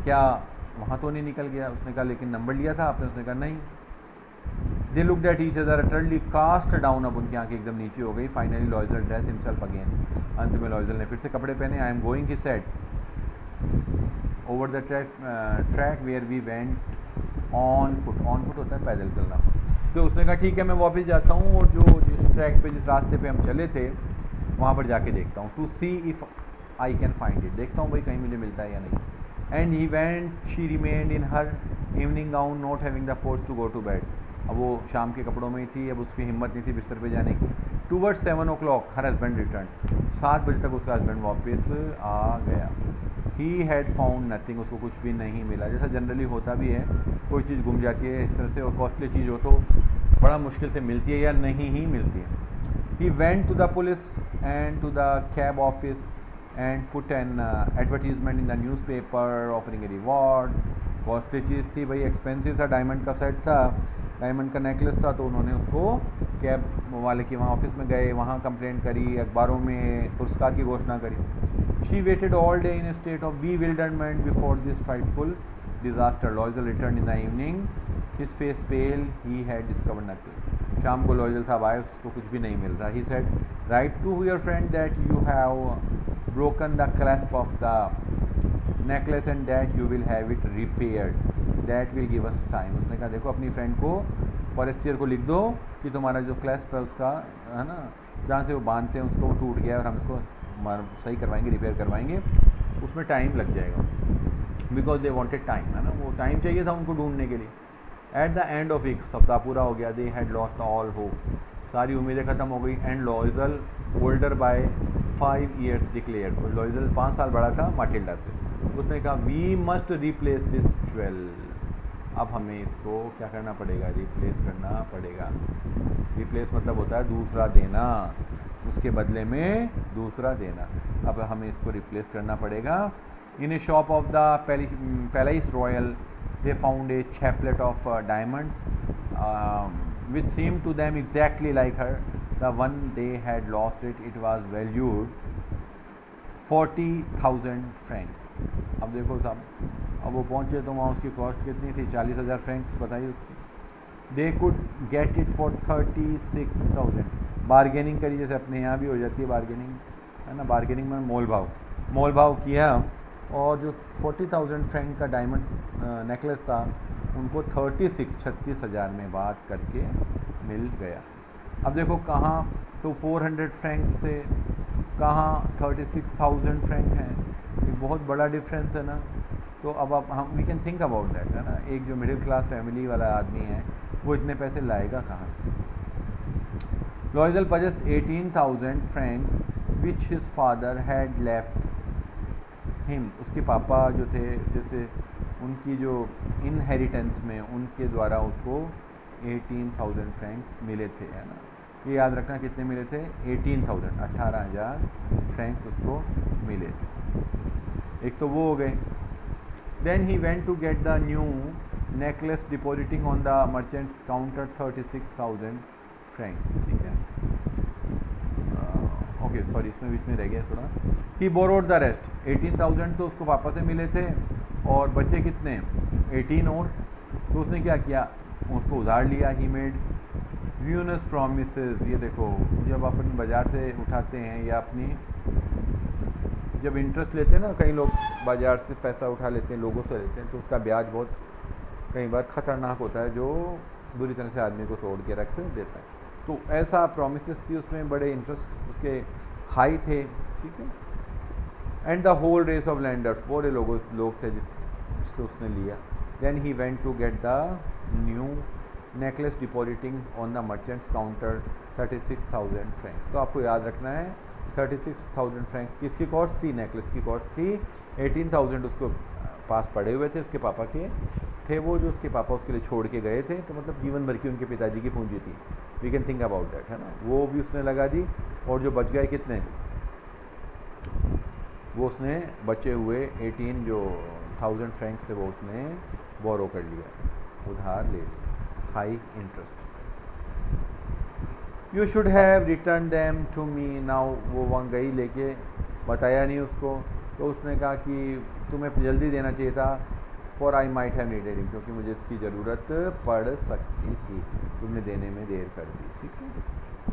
क्या वहाँ तो नहीं निकल गया. उसने कहा लेकिन नंबर लिया था आपने. उसने कहा नहीं. They looked at each other utterly cast down. अब उनकी आंखें एकदम नीचे हो गई. Finally Loisel dressed himself again. अंत में लॉयजल ने फिर से कपड़े पहने. I am going he said over the track where we went on foot. On foot होता है पैदल चलना. तो उसने कहा ठीक है मैं वापस जाता हूँ और जो जिस ट्रैक पे, जिस रास्ते पे हम चले थे, वहाँ पर जाके देखता हूँ. To see if I can find it. देखता हूँ भाई कहीं मुझे मिलता है या नहीं. And he went. She remained in her evening gown not having the force to go to bed. अब वो शाम के कपड़ों में ही थी, अब उसकी हिम्मत नहीं थी बिस्तर पे जाने की. Towards 7 o'clock her husband return. 7 बजे तक उसका हस्बैंड वापस आ गया. He had found nothing. उसको कुछ भी नहीं मिला. जैसा जनरली होता भी है, कोई चीज़ गुम जाती है इस तरह से, और कॉस्टली चीज़ हो तो बड़ा मुश्किल से मिलती है या नहीं ही मिलती है. He went to the police and to the cab office and put an advertisement in the newspaper offering a reward. Costly चीज़ थी भाई, एक्सपेंसिव था, डायमंड का सेट था, डायमंड का नेकलेस था. तो उन्होंने उसको कैब वाले की वहाँ ऑफिस में गए, वहाँ कंप्लेंट करी, अखबारों में पुरस्कार की घोषणा करी. She waited all day in a state of bewilderment before this frightful disaster. Loisel return in the evening, his face pale. He had discovered nothing. शाम को लॉयजल साहब आए, उसको कुछ भी नहीं मिल रहा. He said write to your friend that you have broken the clasp of the necklace and that you will have it repaired. That will give us time. उसने कहा देखो अपनी फ्रेंड को, फॉरेस्टियर को लिख दो कि तुम्हारा जो क्लैस्प है उसका, है ना, जहाँ से वो बांधते हैं उसको, वो टूट गया और हम इसको सही करवाएंगे, रिपेयर करवाएंगे. उसमें टाइम लग जाएगा बिकॉज दे वांटेड टाइम, है ना, वो टाइम चाहिए था उनको ढूंढने के लिए. एट द एंड ऑफ एक सप्ताह पूरा हो गया. They had lost all hope. सारी उम्मीदें ख़त्म हो गई. And Loisel older by 5 years declared. Loisel 5 साल बड़ा था माटिल्डा से. उसने कहा we must replace this jewel. अब हमें इसको क्या करना पड़ेगा, रिप्लेस करना पड़ेगा. रिप्लेस मतलब होता है दूसरा देना, उसके बदले में दूसरा देना. अब हमें इसको रिप्लेस करना पड़ेगा. In a shop of the Palais Royal they found a chaplet of diamonds which seemed to them exactly like her. The one they had lost it was valued 40,000 francs. अब देखो साहब, अब वो पहुँचे तो वहाँ उसकी कॉस्ट कितनी थी, 40,000 फ्रैंक्स बताइए उसकी. They could get it for 36,000. Bargaining करी, जैसे अपने यहाँ भी हो जाती है बारगेनिंग, है ना. बारगेनिंग में मोल भाव किया और जो 40,000 फ्रैंक का डायमंड नेकलेस था उनको 36,000 में बात करके मिल गया. अब देखो कहाँ तो 400 फ्रैंक्स थे, कहाँ 36,000 फ्रैंक हैं, ये बहुत बड़ा डिफरेंस है ना। तो अब आप हम we can think about that, है ना। एक जो मिडिल क्लास फैमिली वाला आदमी है वो इतने पैसे लाएगा कहाँ से। लॉयजल पजेस्ट 18,000 Franks which his father had left him, उसके पापा जो थे, जैसे उनकी जो इनहेरिटेंस में उनके द्वारा उसको 18,000 फ्रैंक्स मिले थे, है ना। ये याद रखना कितने मिले थे, 18,000, 18,000 फ्रैंक्स उसको मिले थे। एक तो वो हो गए। Then he went to get the new necklace depositing on the merchant's counter 36,000 francs, ठीक है। ओके सॉरी, इसमें बीच में रह गया थोड़ा। ही बोरोड द रेस्ट, 18,000 तो उसको पापा से मिले थे और बचे कितने 18 और, तो उसने क्या किया, उसको उधार लिया। ही मेड र्यूनस प्रॉमिसेस, ये देखो जब अपन बाज़ार से उठाते हैं या अपनी जब इंटरेस्ट लेते हैं ना, कई लोग बाज़ार से पैसा उठा लेते हैं, लोगों से लेते हैं, तो उसका ब्याज बहुत कई बार ख़तरनाक होता है, जो बुरी तरह से आदमी को तोड़ के रख देता है। तो ऐसा प्रॉमिसेस थी उसमें, बड़े इंटरेस्ट उसके हाई थे, ठीक है। And the whole race of lenders, बड़े लोग थे जिससे उसने लिया। Then he went to get the new necklace depositing on the merchant's counter 36,000 francs. तो आपको याद रखना है 36,000 फ्रैंक्स की इसकी कॉस्ट थी, नेकलेस की कॉस्ट थी 18,000 उसको पास पड़े हुए थे, उसके पापा के थे वो, जो उसके पापा उसके लिए छोड़ के गए थे, तो मतलब जीवन भर की उनके पिताजी की पूंजी थी। We can think about that, है ना। वो भी उसने लगा दी, और जो बच गए कितने, वो उसने बचे हुए 18,000 फ्रैंक्स थे वो उसने बोरो कर लिया, उधार ले लिया, high interest. You should have return them to me now, वो वहाँ गई लेके, बताया नहीं उसको, तो उसने कहा कि तुम्हें जल्दी देना चाहिए था, for I might have needed him, क्योंकि मुझे इसकी ज़रूरत पड़ सकती थी, तुमने देने में देर कर दी, ठीक है।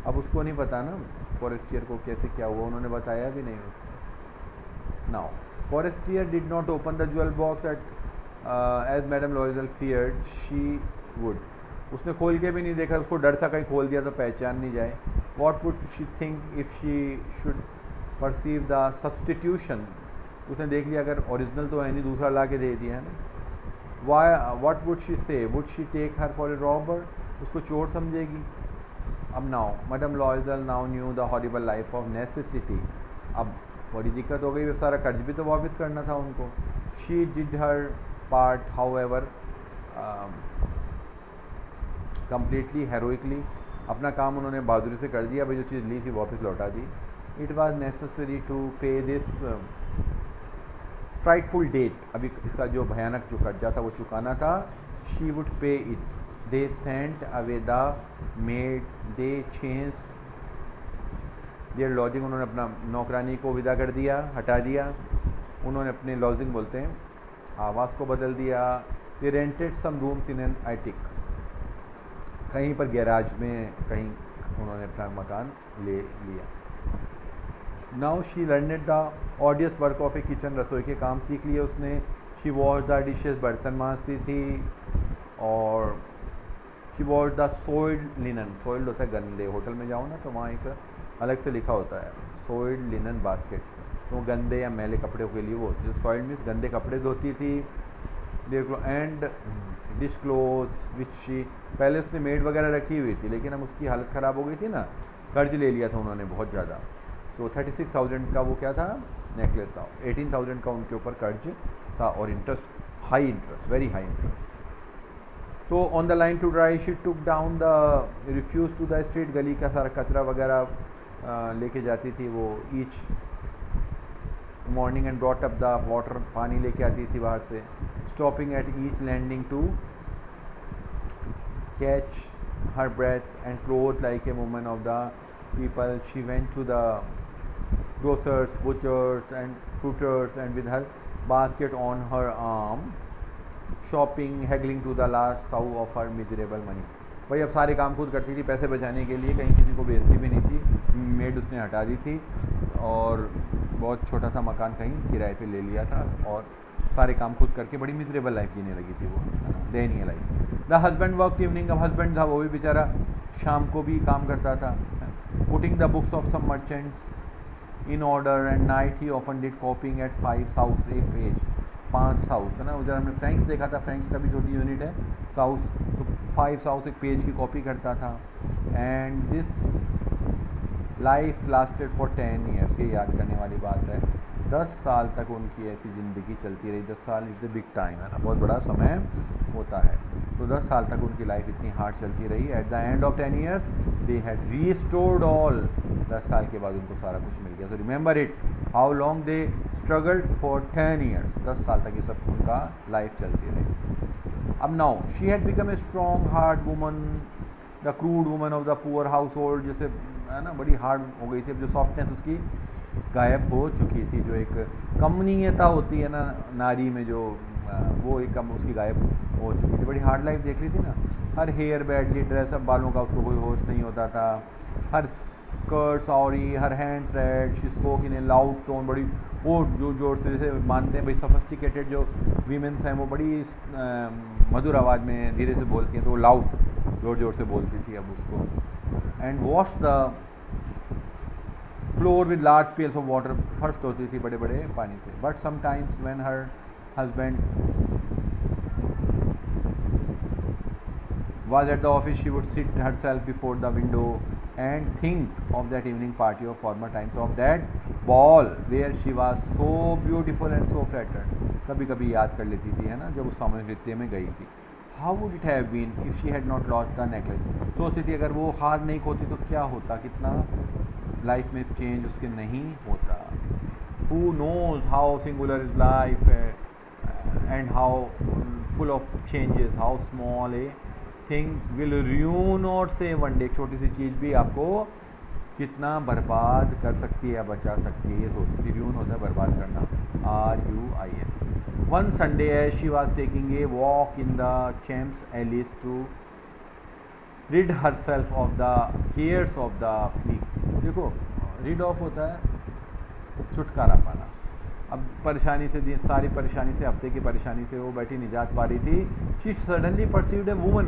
अब उसको नहीं पता ना फॉरेस्टियर को कैसे क्या हुआ, उन्होंने बताया भी नहीं उसको। Now Forestier did not open the jewel box at as madame Loisel feared she would, उसने खोल के भी नहीं देखा, उसको डर था कहीं खोल दिया तो पहचान नहीं जाए। What would she think if she should perceive the substitution, उसने देख लिया अगर ओरिजिनल तो है नहीं, दूसरा ला के दे दिया है ना। Why what would she say, would she take her for a robber, उसको चोर समझेगी। अब now madame Loisel now knew the horrible life of necessity, अब बड़ी दिक्कत हो गई, सारा कर्ज भी तो वापस करना था उनको। She did her part however completely heroically, अपना काम उन्होंने बहादुरी से कर दिया, भाई जो चीज़ ली थी वापस लौटा दी। इट वॉज नेसेसरी टू पे दिस फ्राइटफुल डेट, अभी इसका जो भयानक जो कर्जा था वो चुकाना था। शी वुड पे it, they sent away the made, they change their lodging, उन्होंने अपना नौकरानी को विदा कर दिया, हटा दिया, उन्होंने अपने लॉजिंग बोलते हैं आवास को बदल दिया। They rented some rooms in an attic, कहीं पर गैराज में कहीं उन्होंने अपना मकान ले लिया। Now she learned the ऑडियस work of A kitchen, रसोई के काम सीख लिए उसने। शी वॉश द डिशेस, बर्तन मांजती थी। और शी वॉश द सोइल्ड लिनन, सोइल्ड होता है गंदे, होटल में जाओ ना तो वहाँ एक अलग से लिखा होता है सोइल्ड लिनन बास्केट, तो गंदे या मैले कपड़े के लिए वो होती है। सोइल्ड मीन्स गंदे कपड़े धोती थी। देख लो, and dish cloths which she, पहले उसने मेड वगैरह रखी हुई थी, लेकिन अब उसकी हालत ख़राब हो गई थी ना, कर्ज ले लिया था उन्होंने बहुत ज़्यादा। सो 36,000 का वो क्या था, नेकलेस था, 18,000 का उनके ऊपर कर्ज था, और interest high interest, very high interest. तो on the line to dry she took down the refuse to the street, गली का सारा कचरा वगैरह लेके जाती थी वो each morning and brought up the water, पानी लेके आती थी बाहर से। Stopping at each landing to catch her breath and cloth like a woman of the people, she went to the grocers, butchers and fruiters, and with her basket on her arm, shopping, haggling to the last sou of her miserable money। भाई अब सारे काम खुद करती थी पैसे बचाने के लिए, कहीं किसी को बेचती भी नहीं थी, मेड उसने हटा दी थी, और बहुत छोटा सा मकान कहीं किराए पे ले लिया था, और सारे काम खुद करके बड़ी मिजरेबल लाइफ जीने लगी थी वो, दयनीय life. The husband work evening, अब हस्बैंड था वो भी बेचारा शाम को भी काम करता था. Putting the books of some merchants in order and night he often did copying at 5 sous A page. 5 साउस है ना, उधर हमने फ्रैंक्स देखा था, फ्रैंक्स का भी छोटी यूनिट है साउस, तो 5 साउस एक पेज की कॉपी करता था. And this life lasted for 10 years. ये याद करने वाली बात है, 10 साल तक उनकी ऐसी ज़िंदगी चलती रही. 10 साल इज़ द बिग टाइम, है ना, बहुत बड़ा समय होता है. तो 10 साल तक उनकी लाइफ इतनी हार्ड चलती रही. At the end of 10 years they had restored all. 10 साल के बाद उनको सारा कुछ मिल गया. तो remember it, how long they struggled for 10 years. 10 साल तक ये सब उनका लाइफ चलती रही. अब now she had become a strong hard woman, the crude woman of the poor house hold. जैसे है ना, बड़ी हार्ड हो गई थी. अब जो सॉफ्टनेस उसकी गायब हो चुकी थी, जो एक कमनीयता होती है ना नारी में, जो वो एक कम उसकी गायब हो चुकी थी. बड़ी हार्ड लाइफ देख ली थी ना. हर हेयर बैडली ड्रेस, अब बालों का उसको कोई होश नहीं होता था. Her skirt sorry, her hands red. She spoke in a loud tone. बड़ी वो जो जोर से, जैसे मानते हैं भाई सफिस्टिकेटेड जो वीमेंस हैं वो बड़ी मधुर आवाज़ में धीरे से बोलती हैं, तो वो लाउड जोर जोर से बोलती थी अब उसको. And wash the floor with large pails of water. फर्स्ट होती थी बड़े बड़े पानी से. But sometimes when her husband was at the office, she would sit herself before the window and think of that evening party of former times, of that ball where she was so beautiful and so flattered. कभी कभी याद कर लेती थी, है ना, जब उस सामूहिक नृत्य में गई थी. How would it have been if she had not lost the necklace? सोचती थी अगर वो हार नहीं खोती तो क्या होता, कितना लाइफ में चेंज उसके नहीं होता. Who knows how singular is life and how full of changes, how small a thing will ruin or save one day. एक छोटी सी चीज़ भी आपको कितना बर्बाद कर सकती है, बचा सकती है. ये सोचती थी. ruin होता है बर्बाद करना, RUIN. One Sunday as she was taking a walk in the Champs Elysees to rid herself of the cares of the week. देखो, rid off होता है छुटकारा पाना. अब परेशानी से, सारी परेशानी से, हफ्ते की परेशानी से वो बैठी निजात पा रही थी. She suddenly perceived a woman.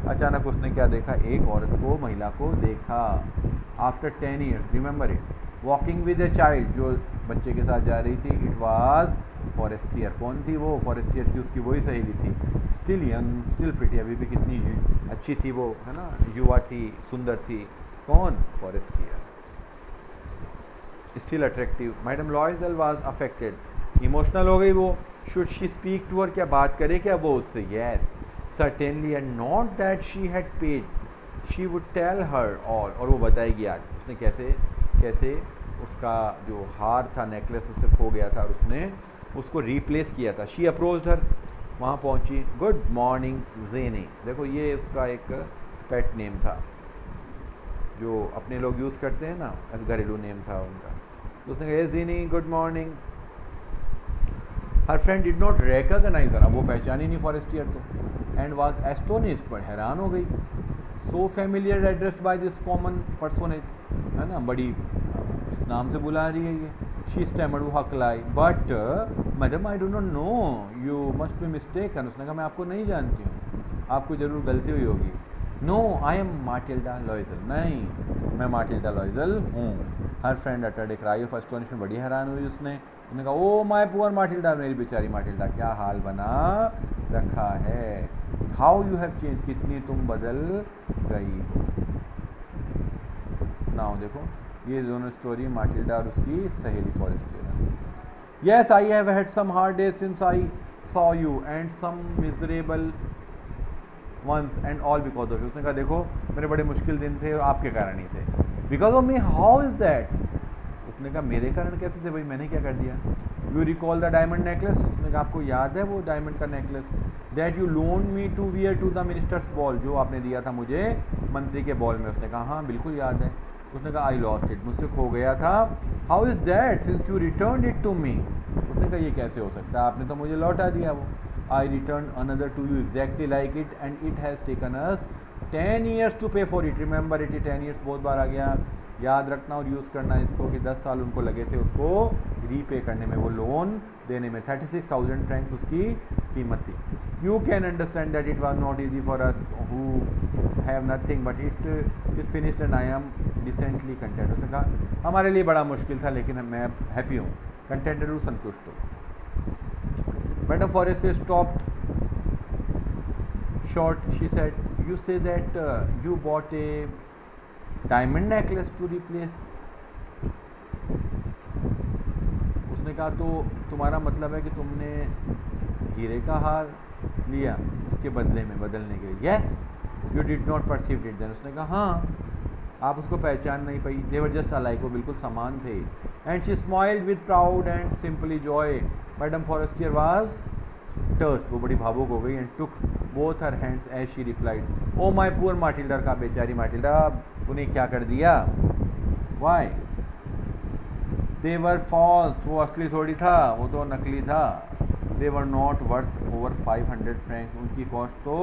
अचानक उसने क्या देखा, एक औरत को, महिला को देखा. After 10 years, remember it, walking with a child, जो बच्चे के साथ जा रही थी. It was Forestier. कौन थी वो? फॉरेस्टियर थी, उसकी वही सहेली थी. स्टिल यंग, स्टिल प्रिटी, अभी भी कितनी अच्छी थी वो, है ना, युवा थी, सुंदर थी. कौन? Forestier. Still attractive. Madame Loisel was affected. Emotional हो गई वो. Should she speak to her, क्या बात करे क्या वो उससे? Yes certainly. And not that she had paid, she would tell her all. और वो बताएगी आज उसने कैसे कैसे उसका जो हार था, नेकलेस, उससे खो गया था और उसने उसको रिप्लेस किया था. She approached her. वहाँ पहुँची. Good morning Jeanne. देखो ये उसका एक पेट नेम था जो अपने लोग यूज़ करते हैं ना, ऐसा घरेलू नेम था उनका. तो उसने कहा Jeanne good morning. Her friend did not recognise her. अब वो पहचानी नहीं फॉरेस्टियर तो. एंड वाज एस्टोनिश्ड, पर हैरान हो गई. So familiar addressed by this common personage, है ना, बड़ी इस नाम से बुला रही है ये. शी स्टैमर्ड, वो हकलाई. But madame I do not know, you must be mistaken. उसने कहा मैं आपको नहीं जानती हूँ, आपको ज़रूर गलती हुई होगी. No I am Matilda Loisel. नहीं, मैं माटिल्डा लॉयजल हूँ. Her friend uttered a cry of astonishment. बड़ी हैरान हुई उसने. उसने कहा ओ माय पुअर माटिल्डा, मेरी बेचारी माटिल्डा, क्या हाल बना रखा है. हाउ यू हैव चेंज, कितनी तुम बदल गई हो. नाउ देखो ये दोनों स्टोरी माटिल्डा और उसकी सहेली Forestier. Yes I have had some hard days since I saw you and some miserable ones and all because of you. उसने कहा देखो मेरे बड़े मुश्किल दिन थे और आपके कारण ही थे. Because of me. How is that? उसने कहा मेरे कारण कैसे थे भाई, मैंने क्या कर दिया. You recall the diamond necklace. उसने कहा आपको याद है वो डायमंड का necklace that you loan me to wear to the minister's ball, जो आपने दिया था मुझे मंत्री के बॉल में. उसने कहा हाँ बिल्कुल याद है. उसने कहा आई लॉस्ट इट, मुझसे खो गया था. How is that since you return it to me. उसने कहा ये कैसे हो सकता है, आपने तो मुझे लौटा दिया वो. I return another to you exactly like it and it has taken us 10 years to pay for it. Remember it, 10 years बहुत बार आ गया. याद रखना और यूज़ करना इसको कि 10 साल उनको लगे थे उसको रीपे करने में, वो लोन देने में। 36,000 फ्रैंक्स उसकी कीमत थी। You can understand that it was not easy for us who have nothing but it is finished and I am decently content. उसने कहा हमारे लिए बड़ा मुश्किल था लेकिन मैं हैप्पी हूँ, कंटेंटेड हूँ, संतुष्ट हूँ। Madame Forester stopped short. She said, you say that you bought a diamond necklace to replace. उसने कहा तो तुम्हारा मतलब है कि तुमने हीरे का हार लिया उसके बदले में, बदलने के लिए। Yes you did not perceive it then. उसने कहा हाँ, आप उसको पहचान नहीं पाई। दे वर जस्ट अलाइक, वो बिल्कुल समान थे। And she smiled with proud and simply joy. Madame Forestier was touched, वो बड़ी भावुक हो गई। And took both her hands as she replied, oh my poor Matilda. का बेचारी माटिल्डा, उन्हें क्या कर दिया? वाई? दे वर फॉल्स, वो असली थोड़ी था, वो तो नकली था। They were not worth over 500 francs, उनकी कॉस्ट तो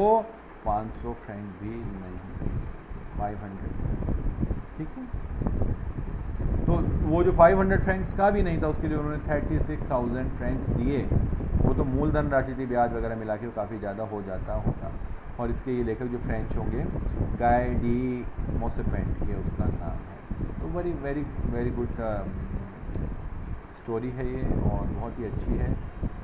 500 फ्रैंक भी नहीं, 500। ठीक है, तो वो जो 500 फ्रैंक्स का भी नहीं था उसके लिए उन्होंने 36,000 फ्रैंक्स दिए। वो तो मूलधन राशि थी, ब्याज वगैरह मिला के वो काफ़ी ज़्यादा हो जाता होगा। और इसके ये लेखक जो फ्रेंच होंगे, गाय डी मोसेपेंट, ये उसका नाम है। तो very very very good story है ये और बहुत ही अच्छी है।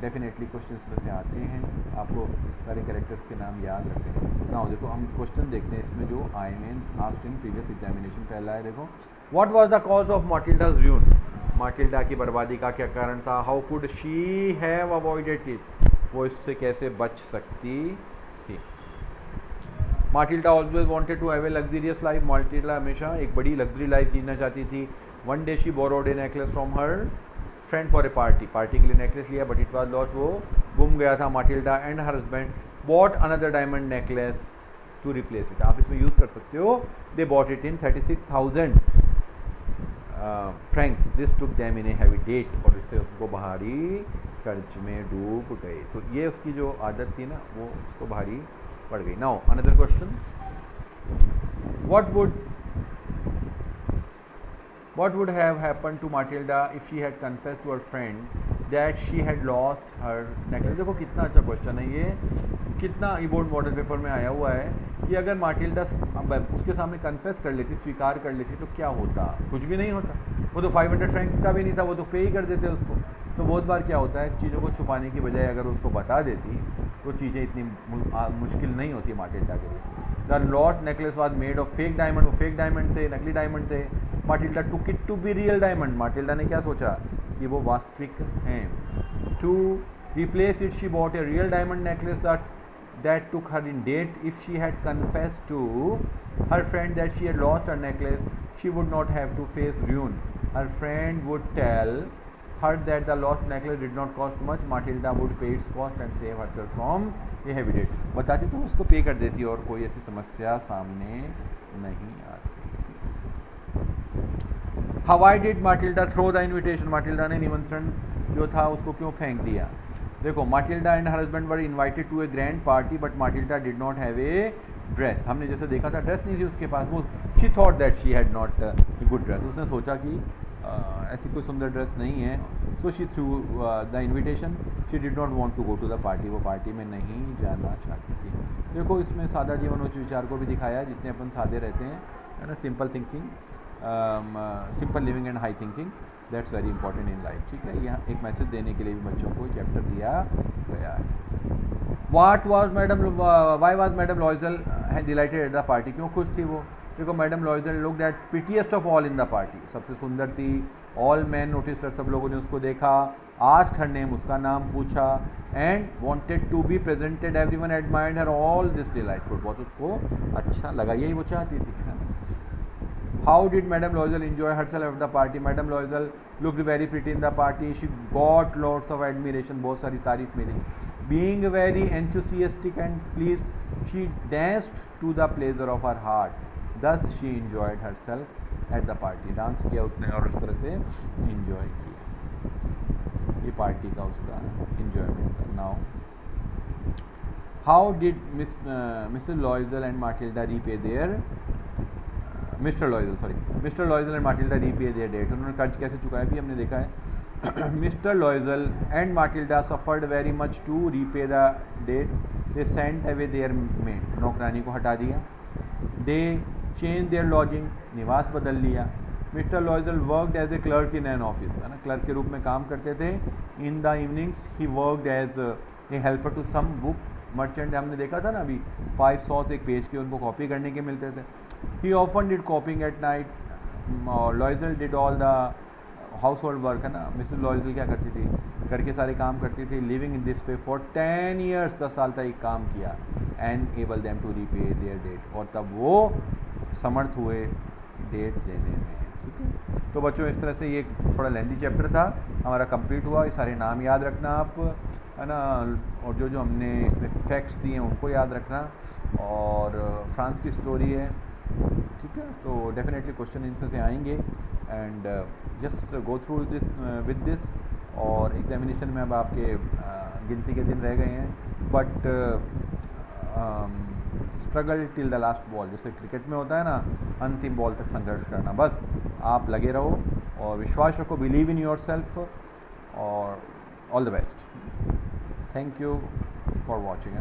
डेफिनेटली क्वेश्चंस में से आते हैं, आपको सारे कैरेक्टर्स के नाम याद रखते हैं ना। देखो हम क्वेश्चन देखते हैं इसमें जो I mean asked in previous examination. पहला है देखो, what was the cause of Matilda's ruin? Matilda की बर्बादी का क्या कारण था? How could she have avoided it? वो इससे कैसे बच सकती थी? Matilda always wanted to have a luxurious life. Matilda हमेशा एक बड़ी लग्जरी लाइफ जीना चाहती थी। One day she borrowed a necklace from her friend for a party, party के लिए नेकलेस लिया बट इट वाज लॉस्ट, वो गुम गया था। Matilda and her husband bought another diamond necklace to replace it. आप इसमें यूज़ कर सकते हो, they bought it in 36,000 francs. This took them in a heavy debt, और इससे उसको भारी कर्ज में डूब गए। तो ये उसकी जो आदत थी ना, वो उसको भारी पड़ गई। Now another question, what would have happened to Matilda if she had confessed to her friend that she had lost her necklace? देखो कितना अच्छा क्वेश्चन है ये, कितना ई बोर्ड मॉडल पेपर में आया हुआ है कि अगर माटिल्डा उसके सामने कन्फेस कर लेती, स्वीकार कर लेती, तो क्या होता? कुछ भी नहीं होता। वो तो 500 फ्रैंक्स का भी नहीं था, वो तो पे ही कर देते उसको। तो बहुत बार क्या होता है, चीज़ों को छुपाने की बजाय अगर उसको बता देती तो चीज़ें इतनी मुश्किल नहीं होती माटिल्डा के लिए। The lost necklace was made of fake diamond, वो फेक डायमंड थे, नकली डायमंड थे। Matilda took it to be real diamond, Matilda ने क्या सोचा कि वो वास्तविक हैं। To replace it she bought a real diamond necklace that took her in date. If she had confessed to her friend that she had lost her necklace, she would not have to face ruin. Her friend would tell her that the lost necklace did not cost much. Matilda would pay its cost and save herself from a heavy debt. बताती तो उसको पे कर देती और कोई ऐसी समस्या सामने नहीं आती। Why did Matilda throw the invitation? माटिल्डा ने निमंत्रण जो था उसको क्यों फेंक दिया? देखो, Matilda and her husband were invited to a grand party but Matilda did not have a dress. हमने जैसे देखा था ड्रेस नहीं थी उसके पास, वो she thought that she had not a good dress. उसने सोचा कि ऐसी कोई सुंदर ड्रेस नहीं है। So she threw the invitation, she did not want to go to the party, वो पार्टी में नहीं जाना चाहती थी। देखो इसमें सादा जीवन उच्च विचार को भी दिखाया, जितने अपन सादे रहते हैं, है ना, simple thinking, simple living and high thinking, that's very important in life. ठीक है, यहाँ एक मैसेज देने के लिए भी बच्चों को चैप्टर दिया गया है। What was madam why was madam लॉयजल dilated at the party? क्यों खुश थी वो? देखो, madam लॉयजल looked at prettiest of all in the party, सबसे सुंदर थी। ऑल मैन नोटिस, सब लोगों ने उसको देखा। आस्क्ड हर नेम, उसका नाम पूछा। And wanted to be presented, everyone admired her all this delightful, बहुत उसको अच्छा लगा, यही वो चाहती थी, है ना। How did Madame Loisel enjoy herself at the party? Madame Loisel looked very pretty in the party. She got lots of admiration, बहुत सारी तारीफ मिली। Being very enthusiastic and pleased, she danced to the pleasure of her heart. Thus she enjoyed herself at the party. Dance किया उसने और उस तरह से enjoy किया। ये पार्टी का उसका enjoyment था। Now, how did Mrs. Loisel and Matilda repay their mister Loisel and Matilda repay their debt, उन्होंने कर्ज कैसे चुकाया भी हमने देखा है। Mister Loisel and Matilda suffered very much to repay the debt, they sent away their maid, नौकरानी को हटा दिया। दे चेंज देयर लॉजिंग, निवास बदल लिया। Mister Loisel worked as a clerk in an office, है ना, क्लर्क के रूप में काम करते थे। In the evenings he worked as a helper to some book merchant, हमने देखा था ना अभी 500 एक पेज के उनको कॉपी करने के मिलते थे। ही often did copying at night, लॉयजल did all the house hold work, है ना, मिसेस लॉयजल क्या करती थी, घर के सारे काम करती थी। Living in this way for 10 years, 10 साल तक काम किया। And able them to repay their debt, और तब वो समर्थ हुए डेट देने में। ठीक है, तो बच्चों इस तरह से ये थोड़ा लेंथी चैप्टर था हमारा कंप्लीट हुआ। ये सारे नाम याद रखना आप, है ना, और जो जो हमने इसमें फैक्ट्स दिए हैं उनको याद रखना, और फ्रांस की स्टोरी है। ठीक है, तो डेफिनेटली क्वेश्चन इनसे से आएंगे, and just go through this with this. और एग्जामिनेशन में अब आपके गिनती के दिन रह गए हैं, but struggle till the last ball, जैसे क्रिकेट में होता है ना, अंतिम बॉल तक संघर्ष करना। बस आप लगे रहो और विश्वास रखो, बिलीव इन योर सेल्फ, और all the best. Thank you for watching.